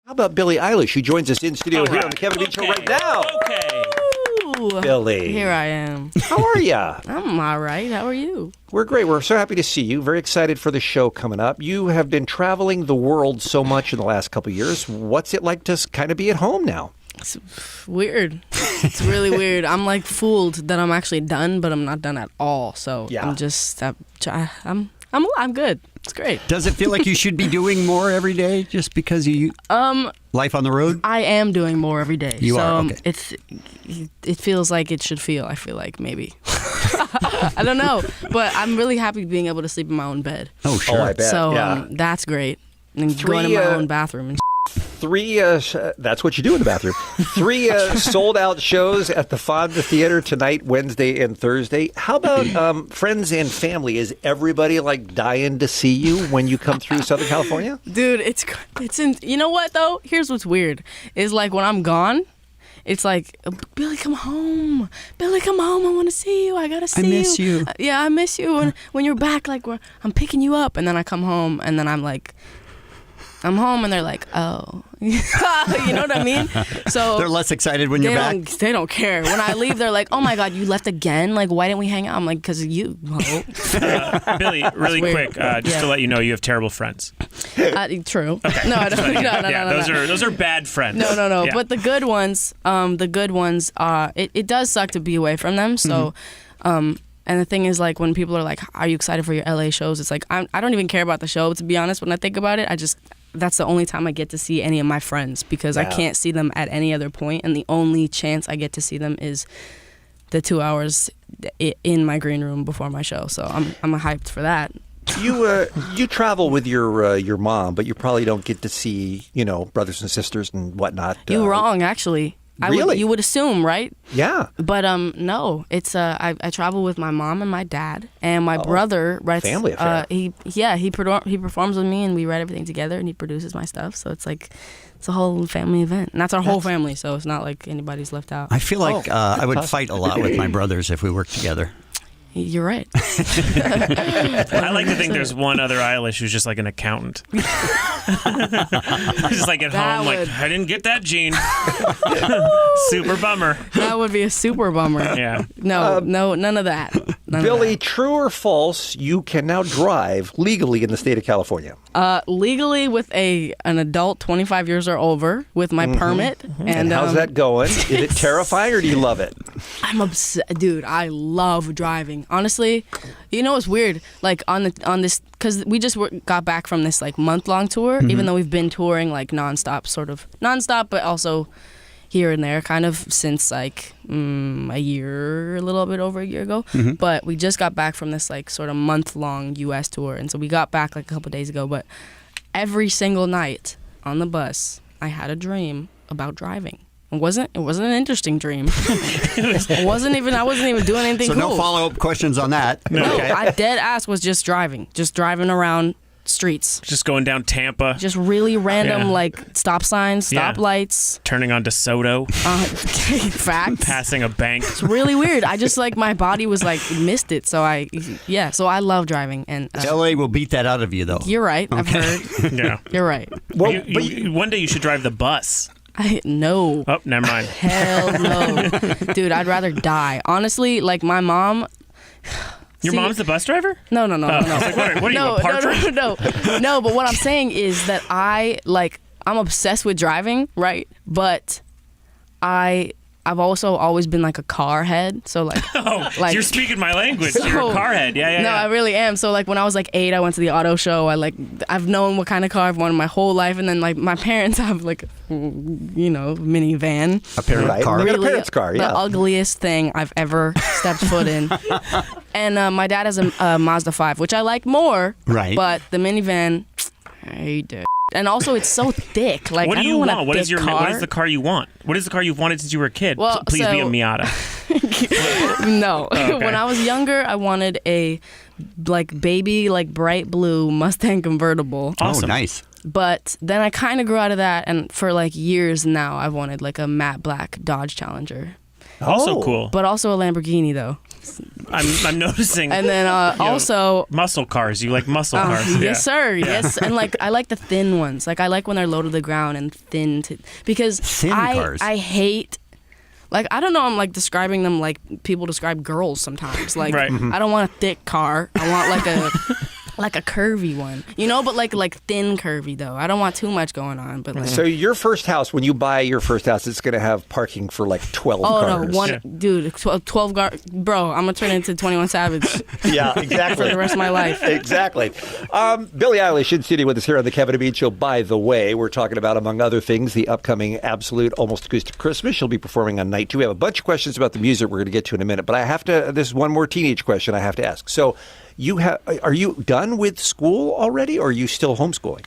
How about Billie Eilish, who joins us in studio here on the Kevin Bean Show right now? Okay. Billie. Here I am. How are ya? I'm all right. How are you? We're great. We're so happy to see you. Very excited for the show coming up. You have been traveling the world so much in the last couple of years. What's it like to kind of be at home now? It's weird. It's really weird. I'm like fooled that I'm actually done, but I'm not done at all. So Yeah. I'm good. It's great. Does it feel like you should be doing more every day just because you life on the road? I am doing more every day. You so, are, okay. It feels like it should feel. I feel like maybe. I don't know, but I'm really happy being able to sleep in my own bed. Oh, sure. Oh, I bet. So that's great. And going to my own bathroom and That's what you do in the bathroom. 3 sold-out shows at the Fonda Theater tonight, Wednesday, and Thursday. How about friends and family? Is everybody like dying to see you when you come through Southern California? Dude, you know what though? Here's what's weird. Is like when I'm gone, it's like, Billy, come home. Billy, come home. I want to see you. I gotta see you. I miss you. Yeah, I miss you. When you're back, like I'm picking you up, and then I come home, and then I'm home, and they're like, oh, you know what I mean? So They're less excited when you're back? They don't care. When I leave, they're like, oh my God, you left again? Like, why didn't we hang out? I'm like, because of you. Billy, really quick, just to let you know, you have terrible friends. True. Okay. No, I don't. No. Those are bad friends. No. Yeah. But the good ones, it does suck to be away from them. So, and the thing is, like, when people are like, are you excited for your LA shows? It's like, I don't even care about the show, to be honest. When I think about it, that's the only time I get to see any of my friends because I can't see them at any other point, and the only chance I get to see them is the 2 hours in my green room before my show. So I'm hyped for that. You travel with your mom, but you probably don't get to see brothers and sisters and whatnot. You're wrong, actually. Really? You would assume, right? Yeah. But no, it's I travel with my mom and my dad and my brother. Right, family affair. He performs with me and we write everything together and he produces my stuff. So it's like it's a whole family event, and that's our whole family. So it's not like anybody's left out. I feel like I would fight a lot with my brothers if we worked together. You're right. I like to think there's one other Eilish who's just like an accountant. Just like at home, like, I didn't get that gene. Super bummer. That would be a super bummer. Yeah. No, none of that. Billy, true or false, you can now drive legally in the state of California? Legally with an adult 25 years or over with my permit. And how's that going? Is it terrifying or do you love it? I'm obsessed. Dude, I love driving. Honestly, you know what's weird? Like on this, because we just got back from this like month-long tour, even though we've been touring like nonstop, but also here and there kind of since like a little bit over a year ago. But we just got back from this like sort of month-long U.S. tour, and so we got back like a couple days ago. But every single night on the bus, I had a dream about driving. It wasn't an interesting dream. I wasn't even doing anything so cool. no follow-up questions on that. No, Okay. I dead ass was just driving around streets. Just going down Tampa. Just really random like stop signs, stop lights. Turning on DeSoto. Facts. Passing a bank. It's really weird. I just like my body was like missed it. So I love driving, and LA will beat that out of you though. You're right. I've heard. Yeah. You're right. Well, One day you should drive the bus. No. Oh, never mind. Hell no. Dude, I'd rather die. Honestly, like my mom. Your mom's the bus driver? No. I was like, what are you, a partridge? No, but what I'm saying is that I'm obsessed with driving, right? But I've also always been like a car head, so like you're speaking my language. You're a car head. Yeah. No, I really am. So like when I was like 8, I went to the auto show. I've known what kind of car I've wanted my whole life, and then like my parents have like minivan. A parent car. Really, a parent's car, yeah. The ugliest thing I've ever stepped foot in. And my dad has a Mazda 5, which I like more. Right. But the minivan, I hate it. And also, it's so thick. Like, what do I you don't want want? a What thick is your? car. What is the car you want? What is the car you've wanted since you were a kid? Well, Please be a Miata. No. Oh, okay. When I was younger, I wanted a baby bright blue Mustang convertible. Awesome. Oh, nice. But then I kind of grew out of that, and for like years now, I've wanted like a matte black Dodge Challenger. Also cool. But also a Lamborghini though. I'm noticing. And then also muscle cars. You like muscle cars? Yeah. Yes, sir. Yes, and like I like the thin ones. Like I like when they're low to the ground and thin because thin cars. I hate. Like I don't know. I'm like describing them like people describe girls sometimes. Like Right. I don't want a thick car. I want like a like a curvy one, but like thin curvy though. I don't want too much going on. But like, So your first house, when you buy your first house, it's going to have parking for like 12 cars. No, dude, 12 bro. I'm gonna turn into 21 Savage Yeah, exactly. for the rest of my life. Exactly. Billie Eilish in studio with us here on the Kevin and Bean Show. By the way, we're talking about, among other things, the upcoming Absolute Almost Acoustic Christmas. She'll be performing on night 2. We have a bunch of questions about the music we're going to get to in a minute, but I have to. There's one more teenage question I have to ask. So. Are you done with school already, or are you still homeschooling?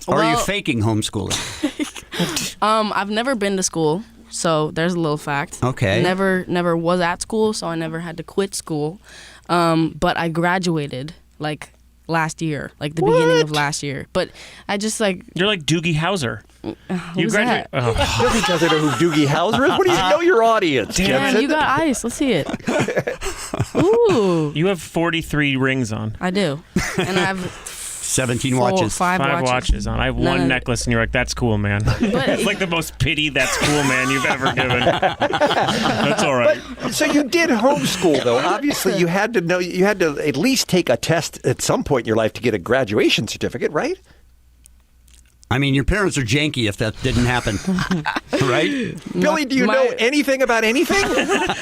Or are you faking homeschooling? I've never been to school, so there's a little fact. Okay. Never was at school, so I never had to quit school. But I graduated like last year, like the beginning of last year. But I just like You're like Doogie Howser. who's that? Nobody doesn't know who Doogie Howser is. What do you know your audience, Damn Jensen? You got ice. Let's see it. Ooh, You have 43 rings on. I do, and I have 17 watches. five watches on. I have one necklace, and you're like, "That's cool, man." It's like the most pity "That's cool, man" you've ever given. That's all right. But, so you did homeschool, though. Obviously, you had to at least take a test at some point in your life to get a graduation certificate, right? I mean, your parents are janky if that didn't happen, right? Billy, do you know anything about anything?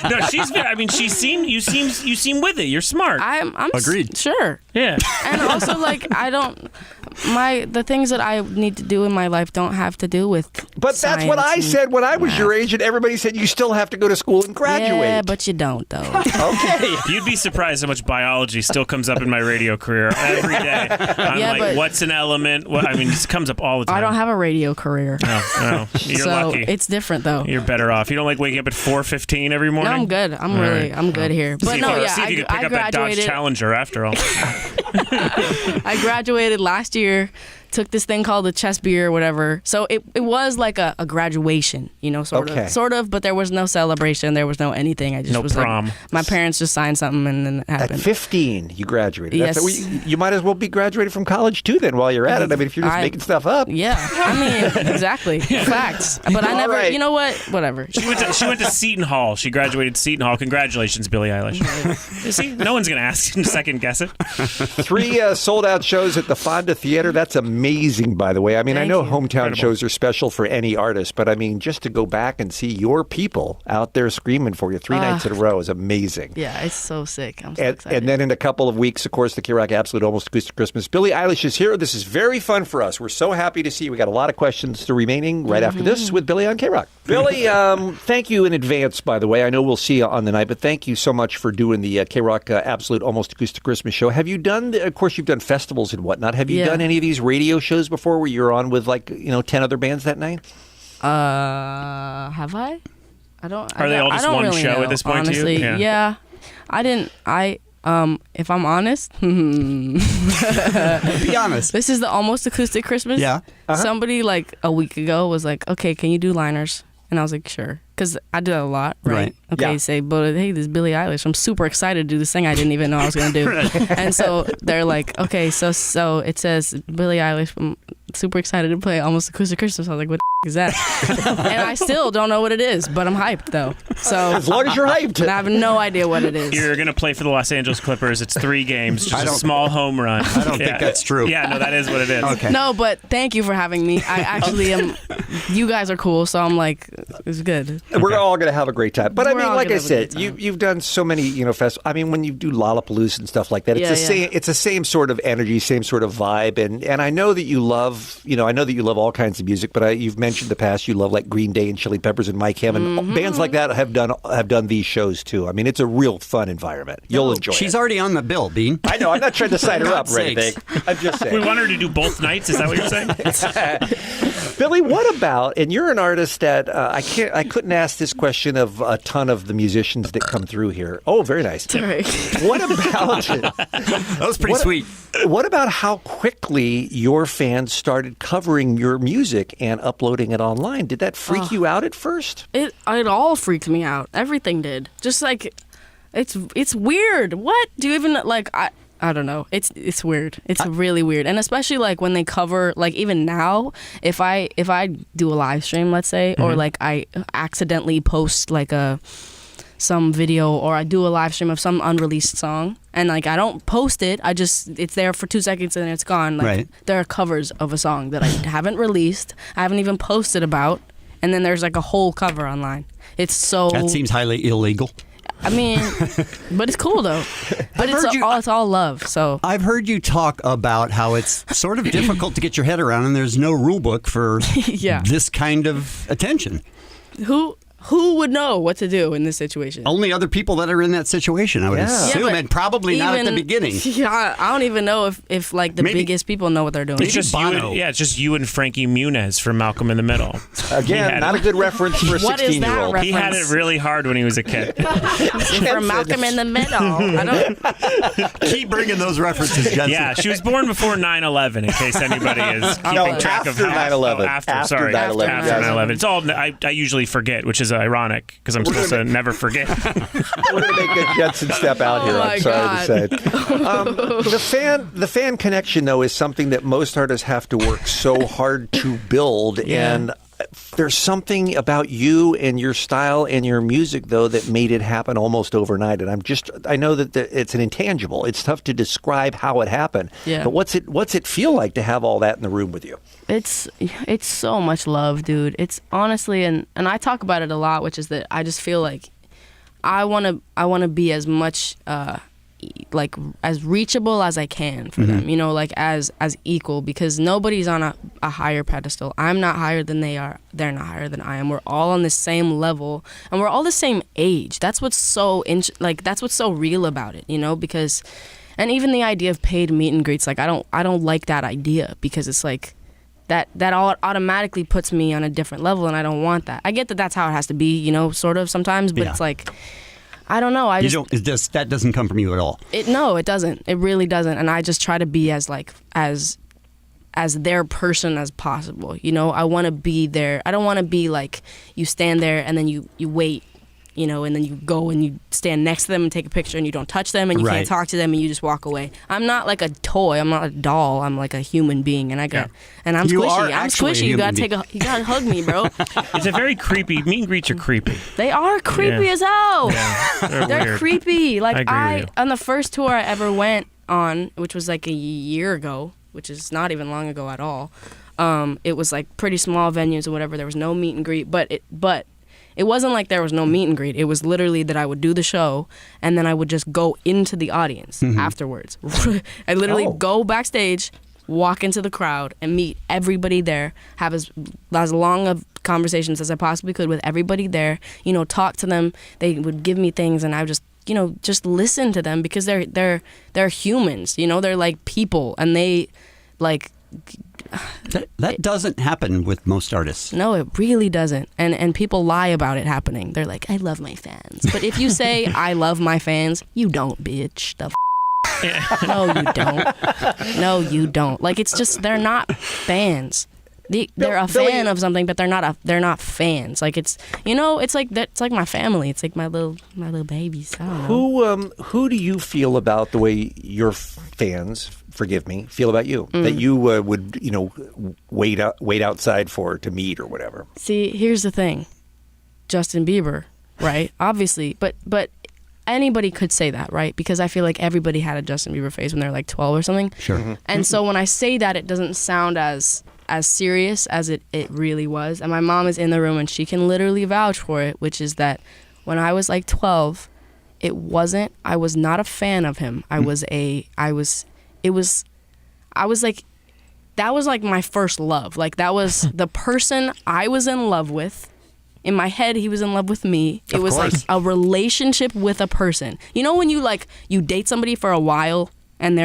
No, you seem with it. You're smart. I'm Agreed. Sure. Yeah. And also, like, the things that I need to do in my life don't have to do with But that's what I said when I was your age, and everybody said you still have to go to school and graduate. Yeah, but you don't, though. Okay. You'd be surprised how much biology still comes up in my radio career every day. I'm Yeah, like, but- what's an element? This comes up all the time. I don't have a radio career. No, you're so lucky. It's different, though. You're better off. You don't like waking up at 4:15 every morning? No, I'm good. I'm good here. But See if you could pick up that Dodge Challenger after all. I graduated last year, took this thing called the chess beer or whatever. So it was like a graduation, sort of, but there was no celebration. There was no anything. I just No was prom. like, my parents just signed something and then it At happened. 15, you graduated. Yes. You might as well be graduated from college, too, then, while you're at it. I mean, if you're just making stuff up. Yeah, I mean, exactly. Facts. But I never, right. you know what? Whatever. She went to Seton Hall. She graduated Seton Hall. Congratulations, Billie Eilish. See, no one's going to ask and second guess it. 3 sold-out shows at the Fonda Theater. That's amazing, by the way. I mean, I know Thank you. hometown Incredible. shows are special for any artist, but I mean, just to go back and see your people out there screaming for you 3 nights in a row is amazing. Yeah, it's so sick. I'm so And excited. then in a couple of weeks, of course, the K-Rock Absolute Almost Acoustic Christmas. Billie Eilish is here. This is very fun for us. We're so happy to see you. We got a lot of questions still remaining right after this with Billie on K-Rock. Billie, thank you in advance, by the way. I know we'll see you on the night, but thank you so much for doing the K-Rock Absolute Almost Acoustic Christmas show. Have you done, of course, you've done festivals and whatnot. Have you done any of these radio shows before where you're on with 10 other bands that night? Have I? I don't. Are they all just I don't one really show know, at this point to you? honestly. Yeah. Yeah. I didn't. If I'm honest, Be honest. this is the Almost Acoustic Christmas. Yeah. Somebody like a week ago was like, "Okay, can you do liners?" And I was like, "Sure," because I do that a lot, right? Right. Okay, Yeah. say, but hey, this is Billie Eilish. I'm super excited to do this thing I didn't even know I was gonna do. And so they're like, "Okay, so it says Billie Eilish. I'm super excited to play Almost Acoustic Christmas." I was like, "What the is that?" And I still don't know what it is, but I'm hyped though. So As long as you're hyped. and I have no idea what it is. You're going to play for the Los Angeles Clippers. It's 3 games, just a don't- small home run. I don't think that's true. Yeah, no, that is what it is. Okay. No, but thank you for having me. I actually am. You guys are cool, so I'm like, it's good. We're all going to have a great time. But I We're mean, all like I gonna have a said, good time. you've done so many, festivals. I mean, when you do Lollapalooza and stuff like that, it's Yeah, the yeah. same. It's the same sort of energy, same sort of vibe. And I know that you love, I know that you love all kinds of music. But you've mentioned in the past you love like Green Day and Chili Peppers and Mike Hamm and bands like that have done these shows too. I mean, it's a real fun environment. You'll enjoy it. She's already on the bill, Bean. I know. I'm not trying to sign her up or God's anything. sakes. I'm just saying. We want her to do both nights. Is that what you're saying? Billy, what about? And you're an artist that I couldn't ask this question of a ton of the musicians that come through here. Oh, very nice. Right. What about? That was pretty What- sweet. What about how quickly your fans started covering your music and uploading it online? Did that freak you out at first? It all freaked me out. Everything did. Just like It's weird. What do you even like? I don't know. It's weird. It's really weird, and especially like when they cover, like even now, if I do a live stream, let's say, or like I accidentally post like some video, or I do a live stream of some unreleased song, and like I don't post it, it's there for 2 seconds and it's gone. Like there are covers of a song that I haven't released, I haven't even posted about, and then there's like a whole cover online. It's so that seems highly illegal. I mean, but it's cool though. But it's all love. So I've heard you talk about how it's sort of difficult to get your head around, and there's no rule book for this kind of attention. Who would know what to do in this situation? Only other people that are in that situation, I would assume, and probably not at the beginning. Yeah, I don't even know if like the biggest people know what they're doing. It's just it's just you and Frankie Muniz from Malcolm in the Middle. Again, not a good reference for a 16-year-old. He had it really hard when he was a kid. From Malcolm in the Middle. I don't keep bringing those references, Jensen. Yeah, she was born before 9/11. In case anybody is keeping track of how 9/11. After 9/11. It's all I usually forget, which is ironic because I'm supposed to never forget. We're going to make a Jensen step out here. I'm sorry to say. The fan connection, though, is something that most artists have to work so hard to build. And there's something about you and your style and your music, though, that made it happen almost overnight. And I know that it's an intangible. It's tough to describe how it happened. Yeah. But what's it feel like to have all that in the room with you? It's so much love, dude. It's honestly, and I talk about it a lot, which is that I just feel like I want to be as much like as reachable as I can for them, you know, like as equal, because nobody's on a higher pedestal. I'm not higher than they are. They're not higher than I am. We're all on the same level, and we're all the same age. That's what's so that's what's so real about it, you know, because, and even the idea of paid meet and greets, like I don't like that idea, because it's like that all automatically puts me on a different level, and I don't want that. I get that that's how it has to be, you know, sort of sometimes, but it's like, I don't know. That doesn't come from you at all. No, it doesn't. It really doesn't. And I just try to be as their person as possible. You know, I want to be there. I don't want to be like you stand there and then you wait, you know, and then you go and you stand next to them and take a picture and you don't touch them and you can't talk to them and you just walk away. I'm not like a toy. I'm not a doll. I'm like a human being, and and I'm squishy. I'm squishy. You gotta hug me, bro. It's a very creepy. Meet and greets are creepy. They are creepy as hell. Yeah, they're weird. creepy. Like I on the first tour I ever went on, which was like a year ago, which is not even long ago at all. It was like pretty small venues or whatever. There was no meet and greet, but it wasn't like there was no meet and greet. It was literally that I would do the show and then I would just go into the audience afterwards. I literally go backstage, walk into the crowd and meet everybody there, have as long of conversations as I possibly could with everybody there, you know, talk to them. They would give me things and I would just, you know, just listen to them, because they're humans, you know, they're like people, and they like... That doesn't happen with most artists. No, it really doesn't. And people lie about it happening. They're like, I love my fans. But if you say, I love my fans, you don't, bitch. No, you don't. No, you don't. Like, it's just, they're not fans. They're a fan of something, but they're not fans. Like, it's, you know, it's like my family. It's like my little babies. I don't know. Who do you feel about the way your fans, forgive me, feel about you? That you would, you know, wait outside to meet or whatever? See, here's the thing. Justin Bieber, right? Obviously, but anybody could say that, right? Because I feel like everybody had a Justin Bieber phase when they're like 12 or something. Sure. And so when I say that, it doesn't sound as serious as it really was. And my mom is in the room and she can literally vouch for it, which is that when I was like 12, I was not a fan of him. That was like my first love. Like, that was the person I was in love with. In my head, he was in love with me. It was like a relationship with a person. You know when you date somebody for a while and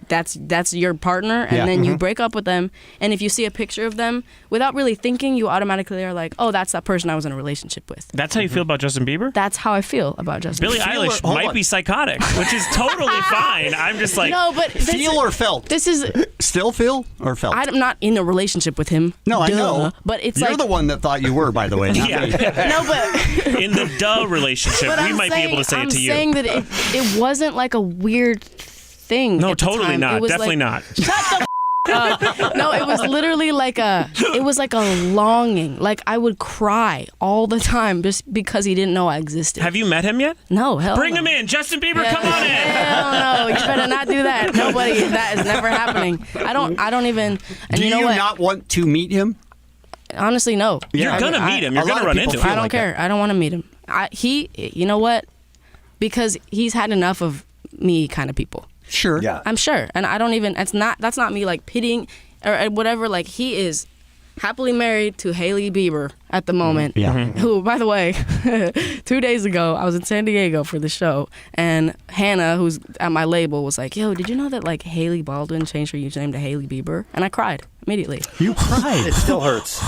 that's your partner, and then you break up with them, and if you see a picture of them without really thinking, you automatically are like, oh, that's that person I was in a relationship with. That's how you feel about Justin Bieber? That's how I feel about Justin Billie Bieber. Eilish might be psychotic, which is totally fine. I'm just like... No, but feel or felt? This is... Still feel or felt? I'm not in a relationship with him. No, I know. But it's You're like... the one that thought you were, by the way. Yeah. No, but... In the relationship, we might be able to say it to you. I'm saying that it wasn't like a weird thing. No, at the totally time. not. It was Definitely like, not. Shut the up. No, it was literally like a longing. Like I would cry all the time just because he didn't know I existed. Have you met him yet? No, hell Bring no. him in. Justin Bieber, come on in. Hell no, you better not do that. Nobody, that is never happening. I don't even. And Do you know you what? not want to meet him? Honestly, no. You're going to meet him. You're a going lot to of run people into feel him. I don't like care. I don't want to meet him. You know what? Because he's had enough of me kind of people. Sure. Yeah. I'm sure. And I don't even, that's not me like pitying or whatever. Like he is happily married to Hailey Bieber at the moment. Yeah. Who, by the way, 2 days ago, I was in San Diego for the show, and Hannah, who's at my label, was like, yo, did you know that like Hailey Baldwin changed her username to Hailey Bieber? And I cried immediately. You cried. It still hurts.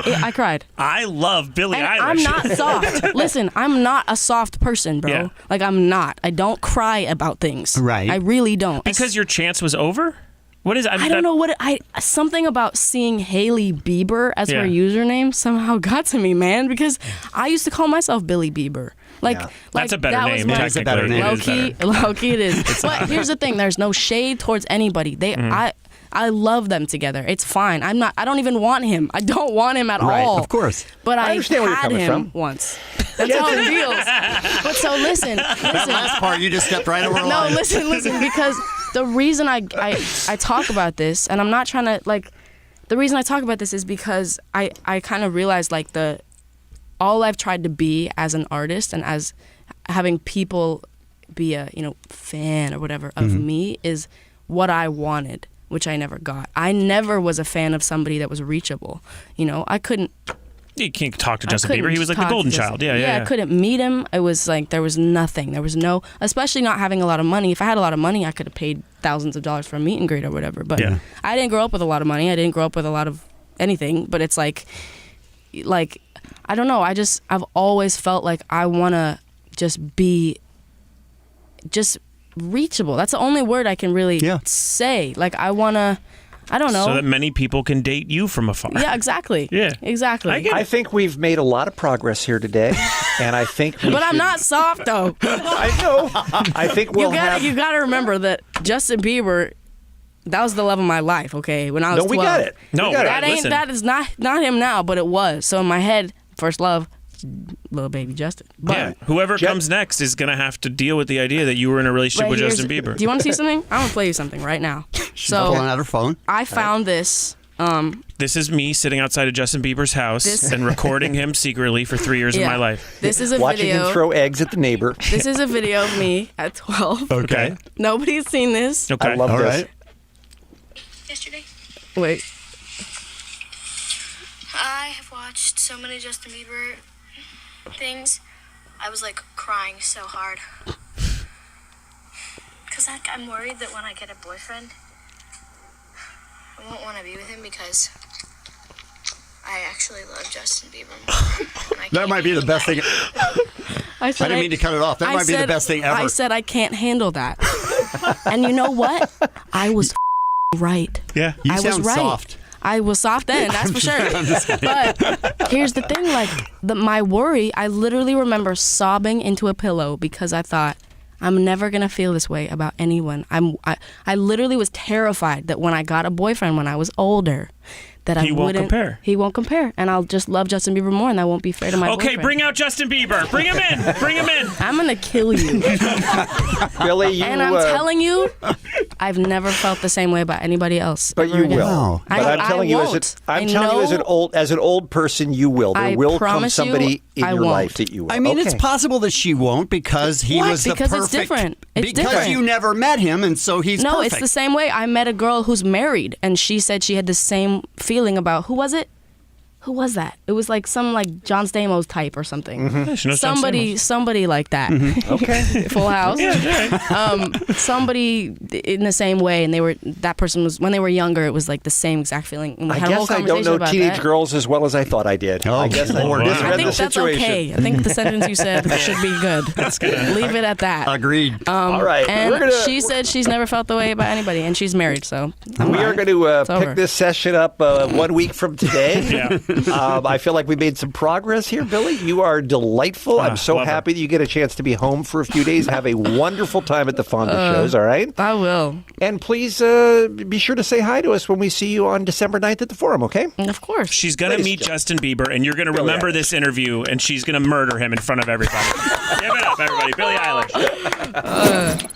I cried. I love Billie And Eilish. I'm not soft. Listen, I'm not a soft person, bro. Yeah. Like, I'm not. I don't cry about things. Right. I really don't. Because your chance was over? What is it? I don't know what something about seeing Hailey Bieber as her username somehow got to me, man. Because I used to call myself Billie Bieber. Like, Yeah. That's a better that name. was my- That's a better name. Low key it is. But here's the thing: there's no shade towards anybody. I love them together. It's fine. I don't even want him. I don't want him at Right, all. of course. But I understand where you're had coming him from. once. That's how it feels. But so listen. Last part, you just stepped right over the No, line. listen, because the reason I talk about this, and I'm not trying to, like, the reason I talk about this is because I kind of realized, like, all I've tried to be as an artist and as having people be a, fan or whatever of me is what I wanted, which I never got. I never was a fan of somebody that was reachable. I couldn't. You can't talk to Justin I couldn't Bieber. He was like the talk to golden Justin- child. Yeah. I couldn't meet him. It was like there was nothing. There was no, especially not having a lot of money. If I had a lot of money, I could have paid thousands of dollars for a meet and greet or whatever. But Yeah. I didn't grow up with a lot of money. I didn't grow up with a lot of anything. But it's like I don't know. I've always felt like I want to just be reachable. That's the only word I can really say. Like I want to. I don't know. So that many people can date you from afar. Yeah, exactly. Yeah. Exactly. I get it. I think we've made a lot of progress here today, and I think we But I'm should- not soft though. I know. I think we'll have... You gotta remember that Justin Bieber, that was the love of my life. Okay, when I was No, 12. we got it. No, We got it. That is not him now, but it was. So in my head, first love, little baby Justin. But, Yeah. Whoever comes next is going to have to deal with the idea that you were in a relationship but with here's- Justin Bieber. Do you want to see something? I'm gonna play you something right now. She's pulling out her phone. I found this. This is me sitting outside of Justin Bieber's house and recording him secretly for 3 years of my life. This is a Watching video. him throw eggs at the neighbor. This is a video of me at 12. Okay. Nobody's seen this. Okay. I love All this. right. Yesterday, Wait. I have watched so many Justin Bieber things. I was like crying so hard. Cause I'm worried that when I get a boyfriend, I won't want to be with him because I actually love Justin Bieber more. And I That can't might be the handle best that. thing. I I didn't mean to cut it off. That might be the best thing ever. I said I can't handle that. And you know what? I was right. Yeah. You I was sound right. soft. I was soft then, that's for sure. But here's the thing, like my worry, I literally remember sobbing into a pillow because I thought, I'm never gonna feel this way about anyone. I literally was terrified that when I got a boyfriend when I was older, that He won't wouldn't compare. He won't compare, and I'll just love Justin Bieber more, and that won't be fair to my Okay, boyfriend. bring out Justin Bieber. Bring him in. Bring him in. I'm gonna kill you. Billy, you... And I'm telling you, I've never felt the same way about anybody else. But ever you again. will. Wow. But I'm telling you, won't. I'm telling you, as an old person, you will. There I will come promise you, somebody in I your won't. life that you will. I mean, it's Okay. possible that she won't because he What? was Because the it's perfect... different. It's because different. you never met him, and so he's No, perfect. it's the same way. I met a girl who's married, and she said she had the same feeling about who was it? who was that? It was like some like John Stamos type or something. Yeah, she knows John Stamos. Somebody like that. Okay. Full House. Yeah. Somebody in the same way, and that person was when they were younger. It was like the same exact feeling. And we I had a whole guess I don't know conversation about teenage that. girls as well as I thought I did. Oh, I guess I Lord. misread I think the that's situation. okay. I think the sentence you said should be good. Leave it at that. Agreed. All right. And she said she's never felt the way about anybody, and she's married, so. We are going to It's pick over. this session up 1 week from today. Yeah. I feel like we made some progress here, Billy. You are delightful. I'm so love her. happy that you get a chance to be home for a few days. Have a wonderful time at the Fonda shows, all right? I will. And please be sure to say hi to us when we see you on December 9th at the Forum, okay? Of course. She's going to Ladies meet and Justin Bieber, and you're going to Billie remember Eilish. this interview, and she's going to murder him in front of everybody. Give it up, everybody. Billie Eilish.